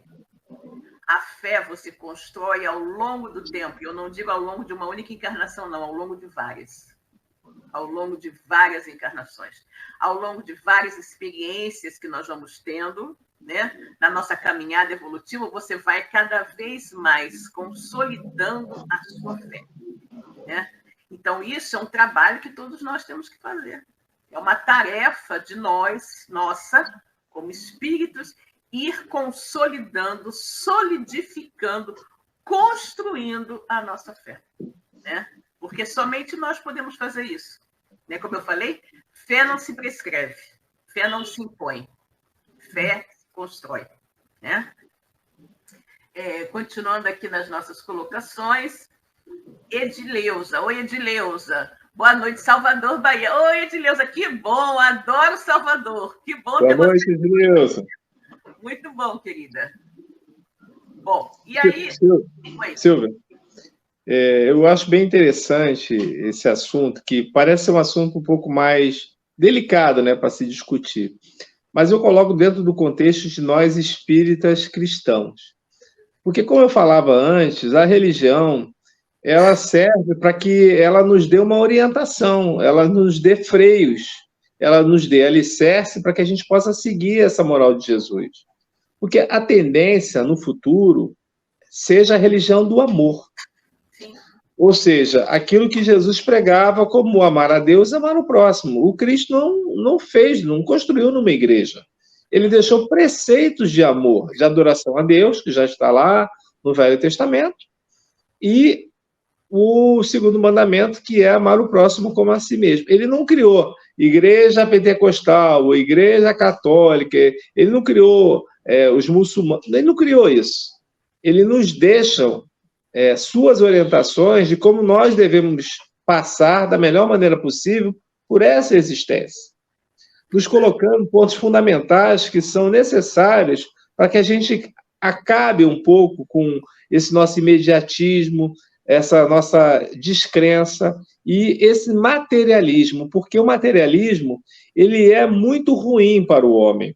A fé você constrói ao longo do tempo. Eu não digo ao longo de uma única encarnação, não, ao longo de várias. Ao longo de várias encarnações. Ao longo de várias experiências que nós vamos tendo, né? Na nossa caminhada evolutiva, você vai cada vez mais consolidando a sua fé, né? Então, isso é um trabalho que todos nós temos que fazer. É uma tarefa de nós, nossa, como espíritos, ir consolidando, solidificando, construindo a nossa fé, né? Porque somente nós podemos fazer isso, né? Como eu falei, fé não se prescreve, fé não se impõe, fé se constrói, né? Continuando aqui nas nossas colocações, Edileuza. Oi, Edileuza. Boa noite, Salvador, Bahia. Oi, Edileuza, que bom, adoro Salvador. Que bom ter você. Boa noite, Edileuza. Muito bom, querida. Bom, e aí... Silvia, eu acho bem interessante esse assunto, que parece ser um assunto um pouco mais delicado, né, para se discutir. Mas eu coloco dentro do contexto de nós espíritas cristãos. Porque, como eu falava antes, a religião, ela serve para que ela nos dê uma orientação, ela nos dê freios, ela nos dê alicerce para que a gente possa seguir essa moral de Jesus. Porque a tendência, no futuro, seja a religião do amor. Ou seja, aquilo que Jesus pregava como amar a Deus e amar o próximo. O Cristo não fez, não construiu numa igreja. Ele deixou preceitos de amor, de adoração a Deus, que já está lá no Velho Testamento, e o segundo mandamento, que é amar o próximo como a si mesmo. Ele não criou igreja pentecostal, igreja católica, ele não criou os muçulmanos, ele não criou isso. Ele nos deixa suas orientações de como nós devemos passar da melhor maneira possível por essa existência, nos colocando pontos fundamentais que são necessários para que a gente acabe um pouco com esse nosso imediatismo, essa nossa descrença e esse materialismo, porque o materialismo ele é muito ruim para o homem.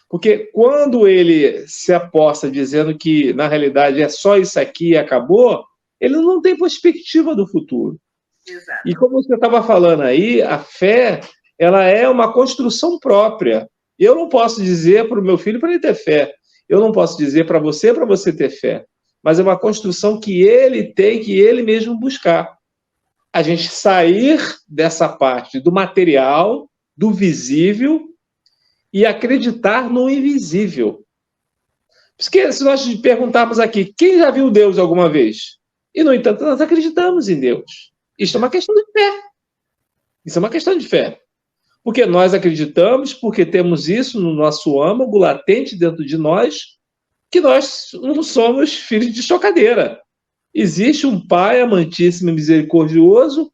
Porque quando ele se aposta dizendo que, na realidade, é só isso aqui e acabou, ele não tem perspectiva do futuro. Exato. E como você estava falando aí, a fé ela é uma construção própria. Eu não posso dizer para o meu filho para ele ter fé. Eu não posso dizer para você ter fé. Mas é uma construção que ele tem que ele mesmo buscar. A gente sair dessa parte do material, do visível, e acreditar no invisível. Porque se nós perguntarmos aqui, quem já viu Deus alguma vez? E, no entanto, nós acreditamos em Deus. Isso é uma questão de fé. Isso é uma questão de fé. Porque nós acreditamos, porque temos isso no nosso âmago latente dentro de nós, que nós não somos filhos de chocadeira. Existe um Pai amantíssimo e misericordioso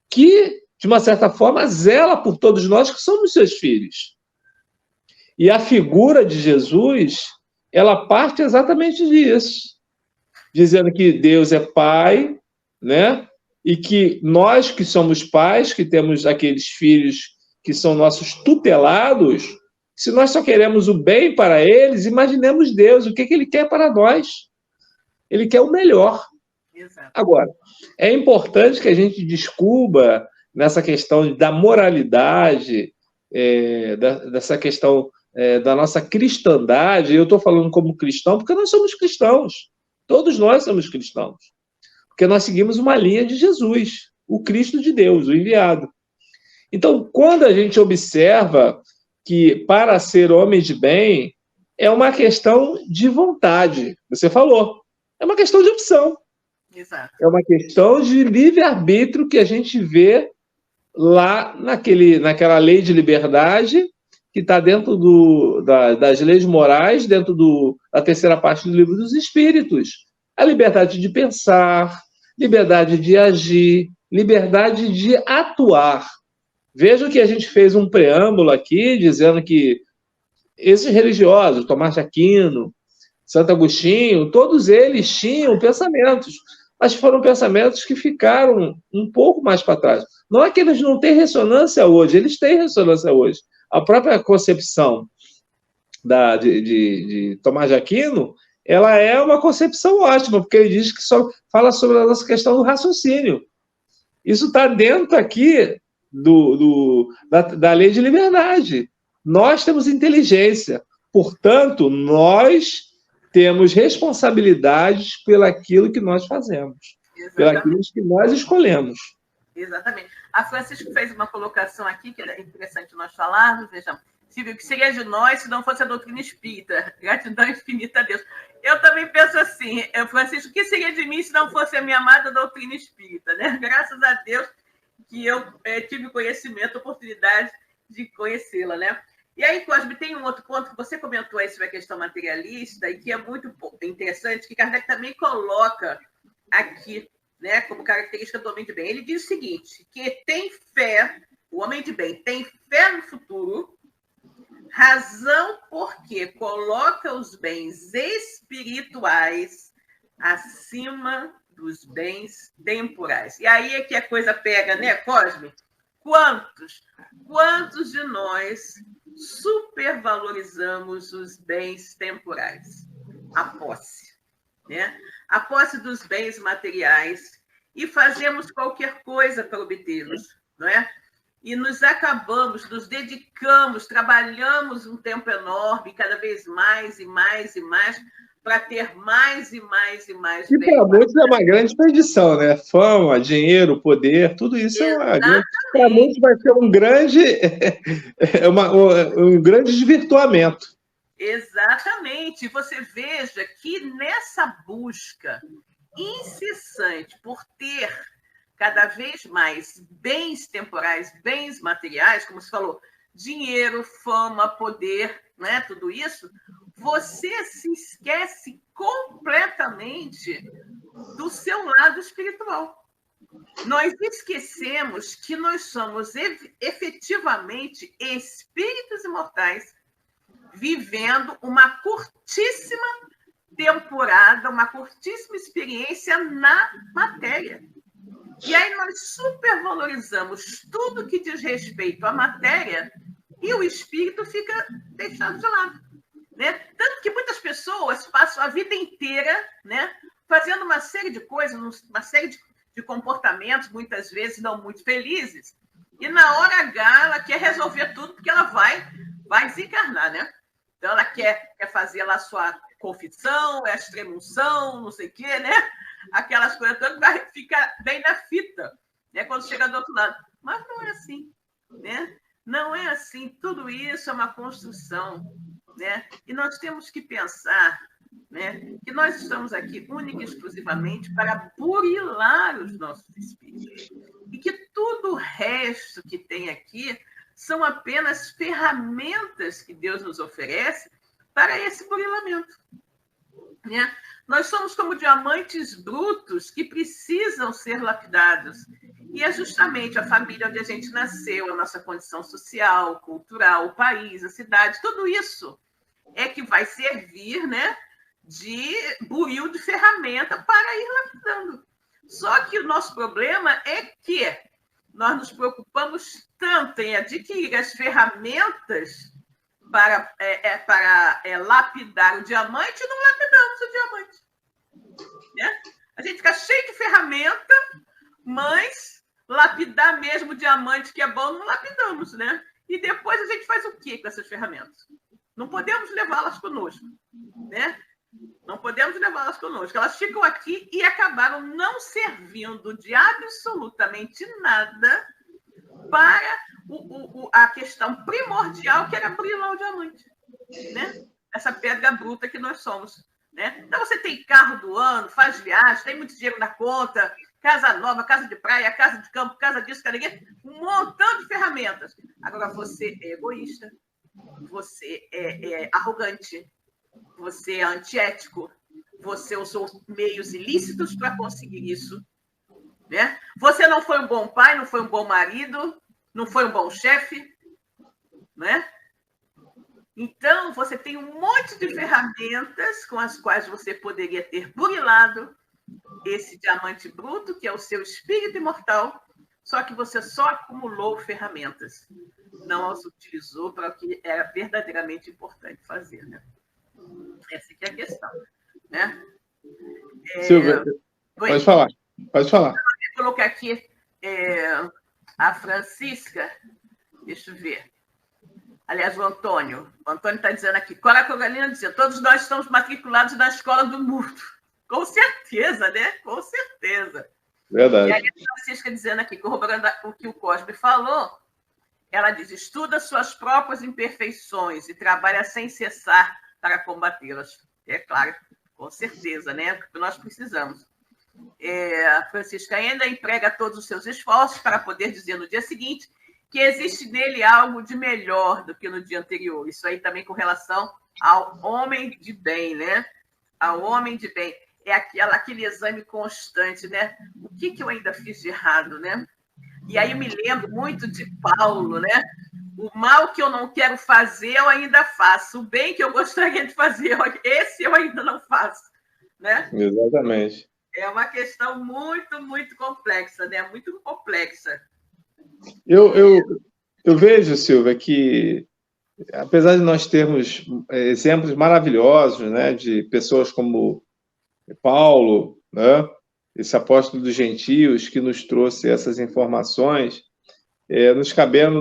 que, de uma certa forma, zela por todos nós que somos seus filhos. E a figura de Jesus, ela parte exatamente disso, dizendo que Deus é Pai, né? E que nós que somos pais, que temos aqueles filhos que são nossos tutelados, se nós só queremos o bem para eles, imaginemos Deus, o que Ele quer para nós. Ele quer o melhor. Exato. Agora, é importante que a gente descubra nessa questão da moralidade, dessa questão da nossa cristandade. Eu estou falando como cristão porque nós somos cristãos. Todos nós somos cristãos. porque nós seguimos uma linha de Jesus, o Cristo de Deus, o enviado. Então, quando a gente observa que para ser homem de bem é uma questão de vontade, você falou, é uma questão de opção. Exato. É uma questão de livre-arbítrio que a gente vê lá naquela lei de liberdade que está dentro das leis morais, dentro da terceira parte do Livro dos Espíritos. A liberdade de pensar, liberdade de agir, liberdade de atuar. Veja que a gente fez um preâmbulo aqui dizendo que esses religiosos, Tomás de Aquino, Santo Agostinho, todos eles tinham pensamentos, mas foram pensamentos que ficaram um pouco mais para trás. Não é que eles não têm ressonância hoje, eles têm ressonância hoje. A própria concepção de Tomás de Aquino, ela é uma concepção ótima, porque ele diz que só fala sobre a nossa questão do raciocínio. Isso está dentro aqui da lei de liberdade. Nós temos inteligência, portanto, nós temos responsabilidades pelaquilo que nós fazemos, pelaquilo que nós escolhemos. Exatamente. A Francisco fez uma colocação aqui, que é interessante nós falarmos, vejamos, Silvio, o que seria de nós se não fosse a doutrina espírita? Gratidão infinita a Deus. Eu também penso assim, Francisco, o que seria de mim se não fosse a minha amada doutrina espírita? Né? Graças a Deus que eu tive conhecimento, oportunidade de conhecê-la, né? E aí, Cosme, tem um outro ponto que você comentou aí sobre a questão materialista e que é muito interessante, que Kardec também coloca aqui, né, como característica do homem de bem. Ele diz o seguinte, que tem fé, o homem de bem tem fé no futuro, razão porque coloca os bens espirituais acima dos bens temporais. E aí é que a coisa pega, né, Cosme? Quantos de nós supervalorizamos os bens temporais? A posse, né? A posse dos bens materiais e fazemos qualquer coisa para obtê-los, não é? E nos dedicamos, trabalhamos um tempo enorme, cada vez mais e mais e mais, para ter mais e mais e mais. E para muitos é uma grande perdição, né? Fama, dinheiro, poder, tudo isso é uma grande... Para muitos vai ser um grande desvirtuamento. Exatamente. Você veja que nessa busca incessante por ter cada vez mais bens temporais, bens materiais, como você falou, dinheiro, fama, poder, né? Tudo isso, você se esquece completamente do seu lado espiritual. Nós esquecemos que nós somos efetivamente espíritos imortais vivendo uma curtíssima temporada, uma curtíssima experiência na matéria. E aí nós supervalorizamos tudo que diz respeito à matéria e o espírito fica deixado de lado. Né? Tanto que muitas pessoas passam a vida inteira, né, fazendo uma série de coisas, uma série de comportamentos, muitas vezes não muito felizes, e na hora H ela quer resolver tudo porque ela vai desencarnar, né? Então ela quer fazer lá a sua confissão, a extremunção, não sei o quê, né? Aquelas coisas todas, vai ficar bem na fita, né, quando chega do outro lado. Mas não é assim, né? Não é assim. Tudo isso é uma construção, né? E nós temos que pensar, né, que nós estamos aqui única e exclusivamente para burilar os nossos espíritos. E que tudo o resto que tem aqui são apenas ferramentas que Deus nos oferece para esse burilamento. Né? Nós somos como diamantes brutos que precisam ser lapidados. E é justamente a família onde a gente nasceu, a nossa condição social, cultural, o país, a cidade, tudo isso é que vai servir, né, de buril de ferramenta para ir lapidando. Só que o nosso problema é que nós nos preocupamos tanto em adquirir as ferramentas para lapidar o diamante e não lapidamos o diamante. Né? A gente fica cheio de ferramenta, mas lapidar mesmo o diamante que é bom, não lapidamos, né? E depois a gente faz o quê com essas ferramentas? Não podemos levá-las conosco, né? Não podemos levá-las conosco. Elas ficam aqui e acabaram não servindo de absolutamente nada para a questão primordial, que era burilar o diamante, né? Essa pedra bruta que nós somos, né? Então, você tem carro do ano, faz viagem, tem muito dinheiro na conta, casa nova, casa de praia, casa de campo, casa disso, casa daquilo, um montão de ferramentas. Agora, você é egoísta, você é arrogante, você é antiético, você usou meios ilícitos para conseguir isso, né? Você não foi um bom pai, não foi um bom marido, não foi um bom chefe, né? Então, você tem um monte de ferramentas com as quais você poderia ter burilado esse diamante bruto, que é o seu espírito imortal, só que você só acumulou ferramentas, não as utilizou para o que era verdadeiramente importante fazer, né? Essa que é a questão, né? Silvia, pode falar. Pode falar. Vou colocar aqui a Francisca, deixa eu ver. Aliás, o Antônio está dizendo aqui, Cora Coralina dizia, todos nós estamos matriculados na escola do mundo. Com certeza, né? Com certeza. Verdade. E aí a Francisca dizendo aqui, corroborando o que o Cosme falou, ela diz, estuda suas próprias imperfeições e trabalha sem cessar para combatê-las. É claro, com certeza, né? Porque nós precisamos. A Francisca ainda emprega todos os seus esforços para poder dizer no dia seguinte que existe nele algo de melhor do que no dia anterior. Isso aí também com relação ao homem de bem, né? Ao homem de bem. É aquele exame constante, né? O que eu ainda fiz de errado, né? E aí eu me lembro muito de Paulo, né? O mal que eu não quero fazer, eu ainda faço. O bem que eu gostaria de fazer, esse eu ainda não faço, né? Exatamente. É uma questão muito, muito complexa, né? Muito complexa. Eu vejo, Silvia, que apesar de nós termos exemplos maravilhosos, né, de pessoas como Paulo, né, esse apóstolo dos gentios que nos trouxe essas informações,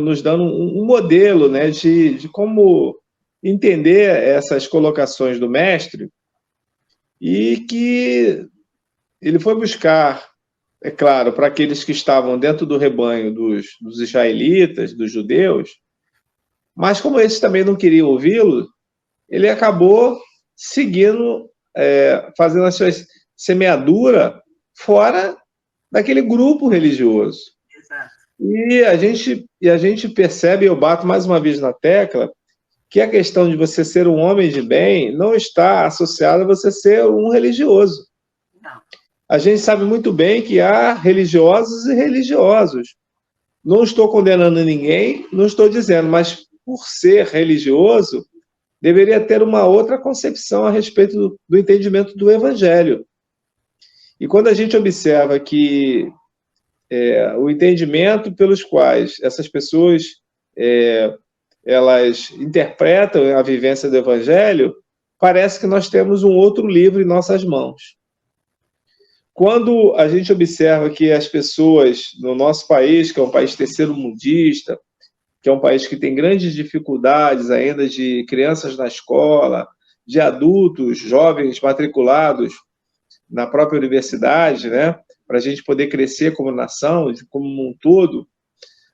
nos dando um modelo, né, de como entender essas colocações do mestre, e que ele foi buscar, é claro, para aqueles que estavam dentro do rebanho dos israelitas, dos judeus, mas como esses também não queriam ouvi-lo, ele acabou seguindo, fazendo a sua semeadura fora daquele grupo religioso. Exato. E a gente percebe, eu bato mais uma vez na tecla, que a questão de você ser um homem de bem não está associada a você ser um religioso. Não. A gente sabe muito bem que há religiosos e religiosos. Não estou condenando ninguém, não estou dizendo, mas por ser religioso, deveria ter uma outra concepção a respeito do entendimento do Evangelho. E quando a gente observa que o entendimento pelos quais essas pessoas elas interpretam a vivência do Evangelho, parece que nós temos um outro livro em nossas mãos. Quando a gente observa que as pessoas no nosso país, que é um país terceiro-mundista, que é um país que tem grandes dificuldades ainda de crianças na escola, de adultos, jovens matriculados na própria universidade, né, para a gente poder crescer como nação, como um todo,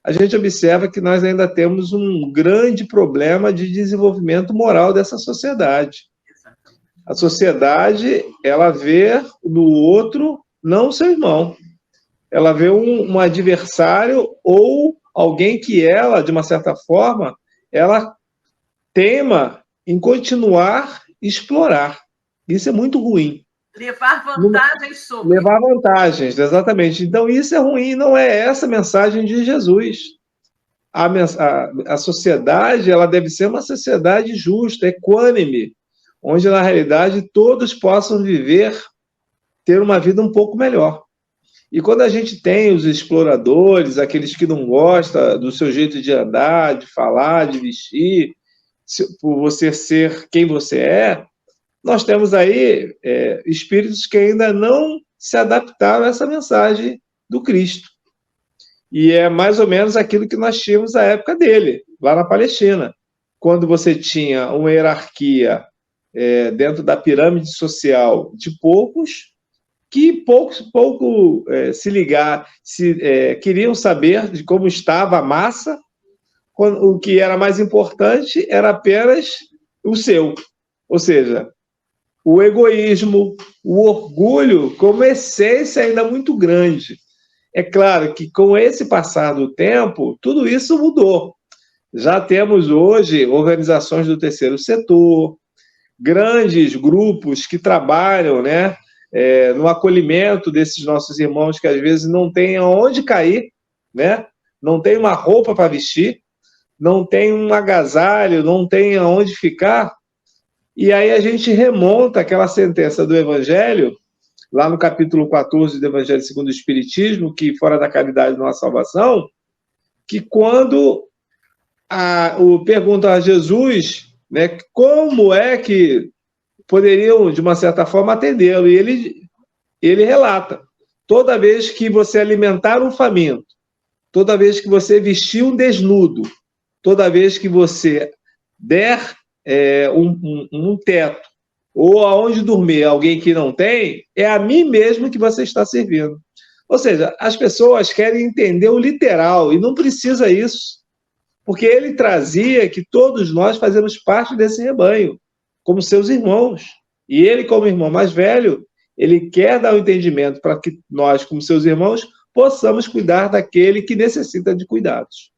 a gente observa que nós ainda temos um grande problema de desenvolvimento moral dessa sociedade. A sociedade, ela vê no outro não seu irmão. Ela vê um adversário ou alguém que ela, de uma certa forma, ela tema em continuar a explorar. Isso é muito ruim. Levar vantagens sobre. Levar vantagens, exatamente. Então, isso é ruim, não é essa a mensagem de Jesus. A sociedade, ela deve ser uma sociedade justa, equânime, onde, na realidade, todos possam ter uma vida um pouco melhor. E quando a gente tem os exploradores, aqueles que não gostam do seu jeito de andar, de falar, de vestir, por você ser quem você é, nós temos aí espíritos que ainda não se adaptaram a essa mensagem do Cristo. E é mais ou menos aquilo que nós tínhamos na época dele, lá na Palestina. Quando você tinha uma hierarquia dentro da pirâmide social de poucos, que pouco queriam saber de como estava a massa, quando o que era mais importante era apenas o seu. Ou seja, o egoísmo, o orgulho como essência ainda muito grande. É claro que com esse passar do tempo, tudo isso mudou. Já temos hoje organizações do terceiro setor, grandes grupos que trabalham, né, no acolhimento desses nossos irmãos que às vezes não têm aonde cair, né, não tem uma roupa para vestir, não tem um agasalho, não tem aonde ficar. E aí a gente remonta aquela sentença do Evangelho, lá no capítulo 14 do Evangelho segundo o Espiritismo, que fora da caridade não há salvação, que quando perguntam a Jesus, né, como é que poderiam, de uma certa forma, atendê-lo. E ele relata, toda vez que você alimentar um faminto, toda vez que você vestir um desnudo, toda vez que você der um teto, ou aonde dormir alguém que não tem, é a mim mesmo que você está servindo. Ou seja, as pessoas querem entender o literal, e não precisa isso. Porque ele trazia que todos nós fazemos parte desse rebanho, como seus irmãos. E ele, como irmão mais velho, ele quer dar o entendimento para que nós, como seus irmãos, possamos cuidar daquele que necessita de cuidados.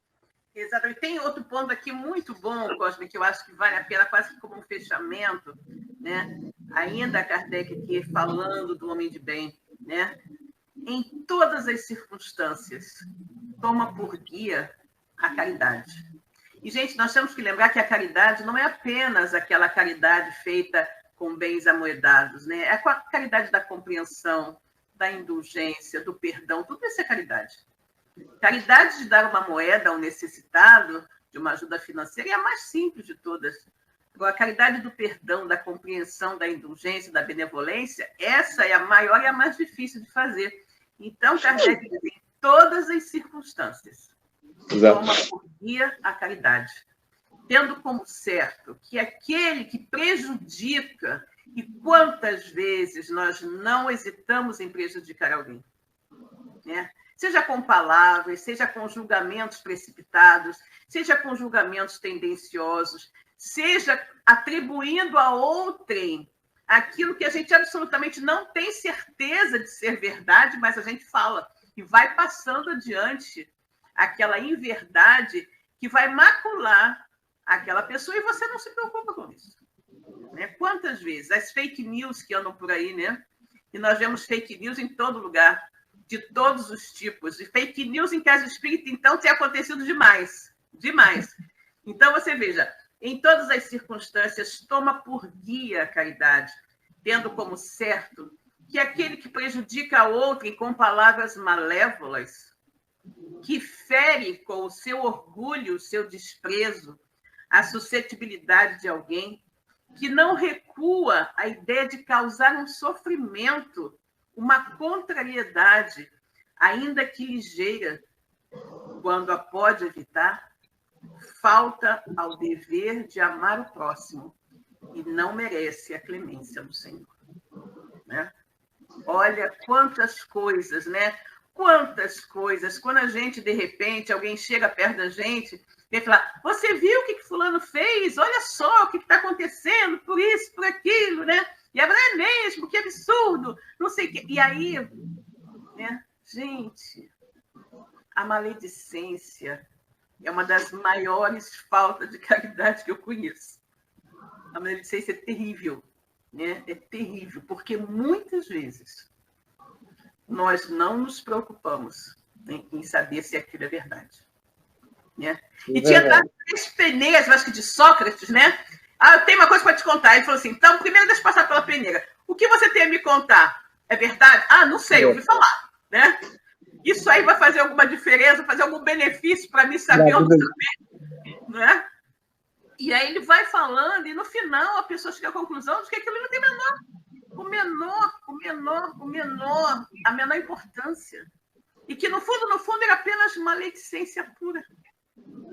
Exato. E tem outro ponto aqui muito bom, Cosme, que eu acho que vale a pena, quase como um fechamento, né? Ainda Kardec aqui falando do homem de bem, né? Em todas as circunstâncias, toma por guia a caridade. E, gente, nós temos que lembrar que a caridade não é apenas aquela caridade feita com bens amoedados, né? É a caridade da compreensão, da indulgência, do perdão, tudo isso é caridade. Caridade de dar uma moeda ao necessitado, de uma ajuda financeira, é a mais simples de todas. Agora, a caridade do perdão, da compreensão, da indulgência, da benevolência, essa é a maior e a mais difícil de fazer. Então, Kardec diz, em todas as circunstâncias, toma por guia a caridade, tendo como certo que aquele que prejudica, e quantas vezes nós não hesitamos em prejudicar alguém, né? Seja com palavras, seja com julgamentos precipitados, seja com julgamentos tendenciosos, seja atribuindo a outrem aquilo que a gente absolutamente não tem certeza de ser verdade, mas a gente fala e vai passando adiante aquela inverdade que vai macular aquela pessoa e você não se preocupa com isso. Né? Quantas vezes? As fake news que andam por aí, né? E nós vemos fake news em todo lugar, de todos os tipos. E fake news em casa espírita, então, tem acontecido demais. Demais. Então, você veja, em todas as circunstâncias, toma por guia a caridade, tendo como certo que aquele que prejudica a outrem com palavras malévolas, que fere com o seu orgulho, o seu desprezo, a suscetibilidade de alguém, que não recua a ideia de causar um sofrimento, uma contrariedade, ainda que ligeira, quando a pode evitar, falta ao dever de amar o próximo e não merece a clemência do Senhor. Né? Olha quantas coisas, né? Quantas coisas. Quando a gente, de repente, alguém chega perto da gente, vem falar, você viu o que fulano fez? Olha só o que está acontecendo, por isso, por aquilo, né? E é mesmo, que absurdo, não sei o quê. E aí, né? Gente, a maledicência é uma das maiores faltas de caridade que eu conheço. A maledicência é terrível, né? É terrível, porque muitas vezes nós não nos preocupamos em saber se aquilo é verdade. Né? E tinha dado 3 peneiras, acho que de Sócrates, né? Ah, eu tenho uma coisa para te contar. Ele falou assim, então, primeiro deixa eu passar pela peneira. O que você tem a me contar? É verdade? Ah, não sei, eu ouvi falar. Né? Isso aí vai fazer alguma diferença, fazer algum benefício para mim saber ou não saber? Né? E aí ele vai falando, e no final a pessoa chega à conclusão de que aquilo não tem a menor importância. E que, no fundo, era apenas maledicência pura.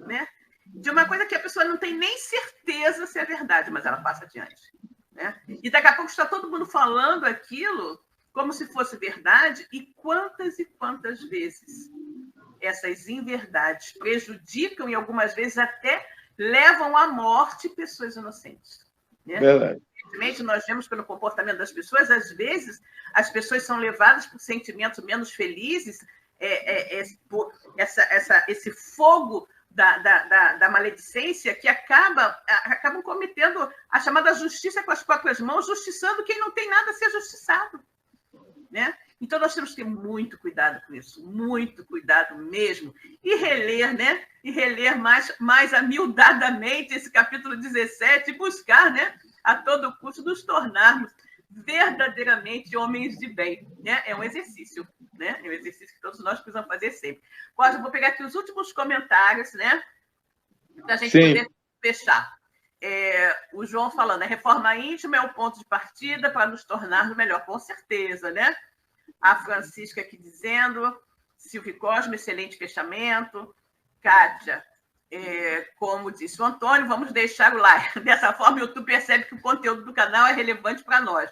Né? De uma coisa que a pessoa não tem nem certeza se é verdade, mas ela passa adiante. né? E daqui a pouco está todo mundo falando aquilo como se fosse verdade, e quantas vezes essas inverdades prejudicam e algumas vezes até levam à morte pessoas inocentes, né? Verdade. Evidentemente, nós vemos pelo comportamento das pessoas, às vezes as pessoas são levadas por sentimentos menos felizes, por esse fogo da maledicência que acabam cometendo a chamada justiça com as próprias mãos, justiçando quem não tem nada a ser justiçado, né? Então, nós temos que ter muito cuidado com isso, muito cuidado mesmo. E reler, né? E reler mais amiudadamente esse capítulo 17 e buscar, né? A todo custo nos tornarmos verdadeiramente homens de bem, né? É um exercício, né? É um exercício que todos nós precisamos fazer sempre. Cláudio, eu vou pegar aqui os últimos comentários, né? Para a gente poder fechar. O João falando, a reforma íntima é o ponto de partida para nos tornarmos melhor, com certeza, né? A Francisca aqui dizendo, Silvio Cosme, excelente fechamento. Kátia, como disse o Antônio, vamos deixar o like. Dessa forma, o YouTube percebe que o conteúdo do canal é relevante para nós.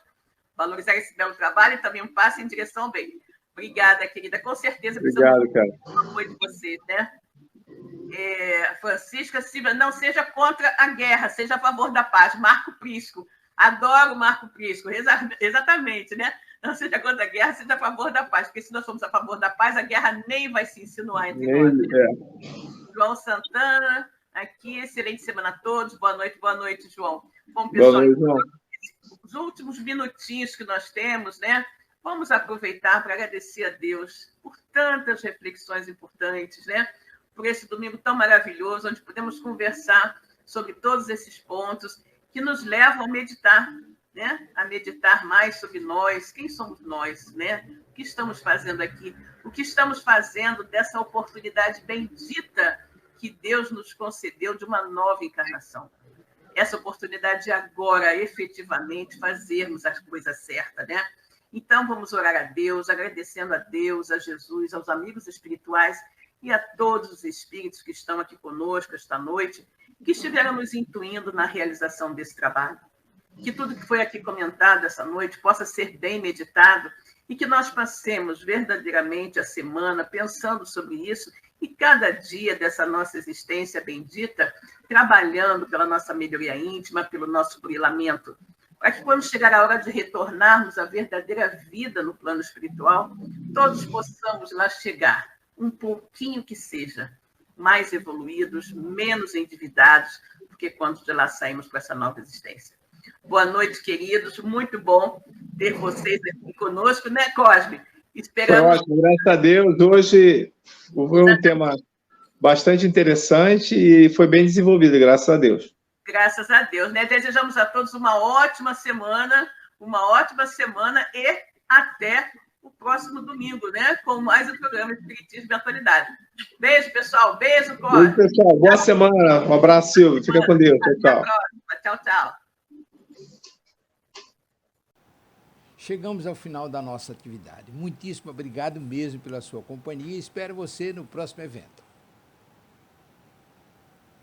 Valorizar esse belo trabalho e também um passo em direção ao bem. Obrigada, querida. Com certeza precisamos do apoio de vocês, né? Francisca Silva, não seja contra a guerra, seja a favor da paz. Marco Prisco. Adoro o Marco Prisco. Exatamente, né? Não seja contra a guerra, seja a favor da paz. Porque se nós somos a favor da paz, a guerra nem vai se insinuar entre nós. João Santana, aqui, excelente semana a todos. Boa noite, João. Bom, pessoal, boa noite, João. Os últimos minutinhos que nós temos, né? Vamos aproveitar para agradecer a Deus por tantas reflexões importantes, né? Por esse domingo tão maravilhoso, onde podemos conversar sobre todos esses pontos que nos levam a meditar, né? A meditar mais sobre nós, quem somos nós, né? O que estamos fazendo aqui? O que estamos fazendo dessa oportunidade bendita que Deus nos concedeu de uma nova encarnação? Essa oportunidade de agora, efetivamente, fazermos a coisa certa, né? Então, vamos orar a Deus, agradecendo a Deus, a Jesus, aos amigos espirituais e a todos os espíritos que estão aqui conosco esta noite, que estiveram nos intuindo na realização desse trabalho. Que tudo que foi aqui comentado essa noite possa ser bem meditado e que nós passemos verdadeiramente a semana pensando sobre isso e cada dia dessa nossa existência bendita, trabalhando pela nossa melhoria íntima, pelo nosso burilamento, para que quando chegar a hora de retornarmos à verdadeira vida no plano espiritual, todos possamos lá chegar, um pouquinho que seja, mais evoluídos, menos endividados, do que quando de lá saímos para essa nova existência. Boa noite, queridos. Muito bom ter vocês aqui conosco, né, Cosme? Esperamos... Ótimo, graças a Deus. Hoje foi um tema bastante interessante e foi bem desenvolvido, graças a Deus. Graças a Deus, né? Desejamos a todos uma ótima semana e até o próximo domingo, né? Com mais um programa Espiritismo de Atualidade. Beijo, pessoal. Beijo, Cosme. Beijo, pessoal. Boa semana. Um abraço, Silvio. Fica com Deus. Até a próxima. Tchau, tchau. Chegamos ao final da nossa atividade. Muitíssimo obrigado mesmo pela sua companhia e espero você no próximo evento.